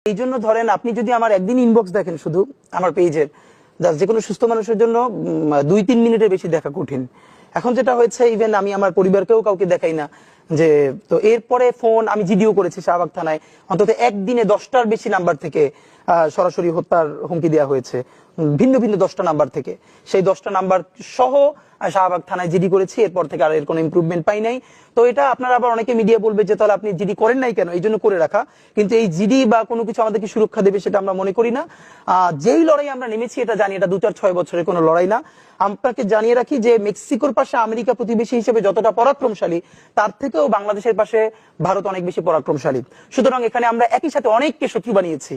এই জন্য ধরেন আপনি যদি আমার একদিন ইনবক্স দেখেন শুধু আমার পেজের, যে কোনো সুস্থ মানুষের জন্য 2-3 মিনিটের বেশি দেখা কঠিন। এখন যেটা হয়েছে, ইভেন আমি আমার পরিবারকেও কাউকে দেখাই না। যে তো এরপরে ফোন আমি জিডিও করেছি শাহবাগ থানায়, অন্তত একদিনে 10টার বেশি নাম্বার থেকে সরাসরি হত্যার হুমকি দেওয়া হয়েছে, ভিন্ন ভিন্ন 10টা নাম্বার থেকে। সেই 10টা নাম্বার সহ শাহবাগ থানায় জিডি করেছি, এরপর থেকে আর এর কোনো ইমপ্রুভমেন্ট পাই নাই। তো এটা আপনারা আবার অনেকে মিডিয়া বলবে যে তাহলে আপনি জিডি করেন নাই কেন, এই জন্য করে রাখা। কিন্তু এই জিডি বা কোনো কিছু আমাদেরকে সুরক্ষা দেবে সেটা আমরা মনে করি না। যেই লড়াই আমরা নেমেছি এটা জানি এটা 2-4-6 বছরের কোনো লড়াই না। আপনাকে জানিয়ে রাখি যে মেক্সিকোর পাশে আমেরিকা প্রতিবেশী হিসেবে যতটা পরাক্রমশালী, তার থেকেও বাংলাদেশের পাশে ভারত অনেক বেশি পরাক্রমশালী। সুতরাং এখানে আমরা একই সাথে অনেককে শত্রু বানিয়েছি,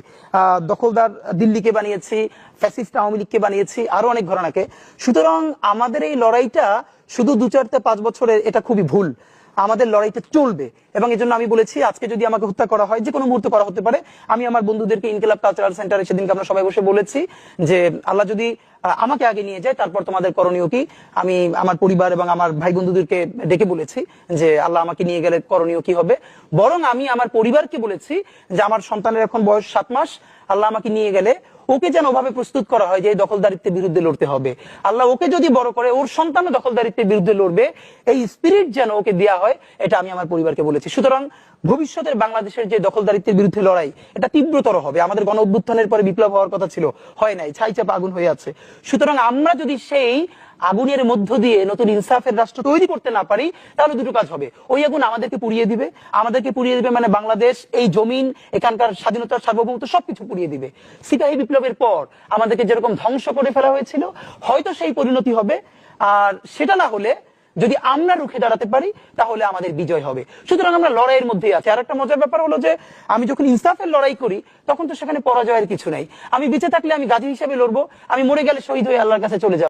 দখলদার দিল্লিকে বানিয়েছি, ফ্যাসিস্ট আওয়ামী লীগকে বানিয়েছি, আরো অনেক ঘরানাকে। সুতরাং আমাদের এই লড়াইটা শুধু 2-4-5 বছরের, এটা খুবই ভুল। আমাদের লড়াইটা চলবে, এবং এই জন্য আমি বলেছি আজকে যদি আমাকে হত্যা করা হয়, যে কোনো মুহূর্তে করা হতে পারে। আমি আমার বন্ধুদেরকে ইনকিলাব কালচারাল সেন্টারে সেদিনকে আমরা সবাই বসে বলেছি যে আল্লাহ যদি আমাকে আগে নিয়ে যায় তারপর তোমাদের করণীয় কি। আমি আমার পরিবার এবং আমার ভাই বন্ধুদেরকে ডেকে বলেছি যে আল্লাহ আমাকে নিয়ে গেলে করণীয় কি হবে। বরং আমি আমার পরিবারকে বলেছি যে আমার সন্তানের এখন বয়স 7 মাস, আল্লাহ আমাকে নিয়ে গেলে ওকে যেন ওভাবে প্রস্তুত করা হয় যে এই দখলদারিত্বের বিরুদ্ধে লড়তে হবে। আল্লাহ ওকে যদি বড় করে ওর সন্তান দখলদারিত্বের বিরুদ্ধে লড়বে, এই স্পিরিট যেন ওকে দেওয়া হয়, এটা আমি আমার পরিবারকে বলেছি। সুতরাং ভবিষ্যতের বাংলাদেশের যে দখলদারিত্বের বিরুদ্ধে লড়াই, এটা তীব্রতর হবে। আমাদের গণ অভ্যুত্থানের পরে বিপ্লব হওয়ার কথা ছিল, হয় নাই, ছাই চাপা আগুন হয়ে আছে। সুতরাং আমরা যদি সেই আগুনের মধ্য দিয়ে নতুন ইনসাফের রাষ্ট্র তৈরি করতে না পারি, তাহলে দুটো কাজ হবে। ওই আগুন আমাদেরকে পুড়িয়ে দিবে, মানে বাংলাদেশ, এই জমিন, এখানকার স্বাধীনতার সার্বভৌমত্ব সবকিছু পুড়িয়ে দিবে। সিপাহী বিপ্লবের পর আমাদেরকে যেরকম ধ্বংস করে ফেলা হয়েছিল, হয়তো সেই পরিণতি হবে। আর সেটা না হলে যদি আমরা রুখে দাঁড়াতে পারি, তাহলে আমাদের বিজয় হবে। সুতরাং আমরা লড়াইয়ের মধ্যেই আছি। আর একটা মজার ব্যাপার হলো যে আমি যখন ইনসাফের লড়াই করি, তখন তো সেখানে পরাজয়ের কিছু নাই। আমি বেঁচে থাকলে আমি গাজী হিসেবে লড়বো, আমি মরে গেলে শহীদ হয়ে আল্লাহর কাছে চলে যাবো।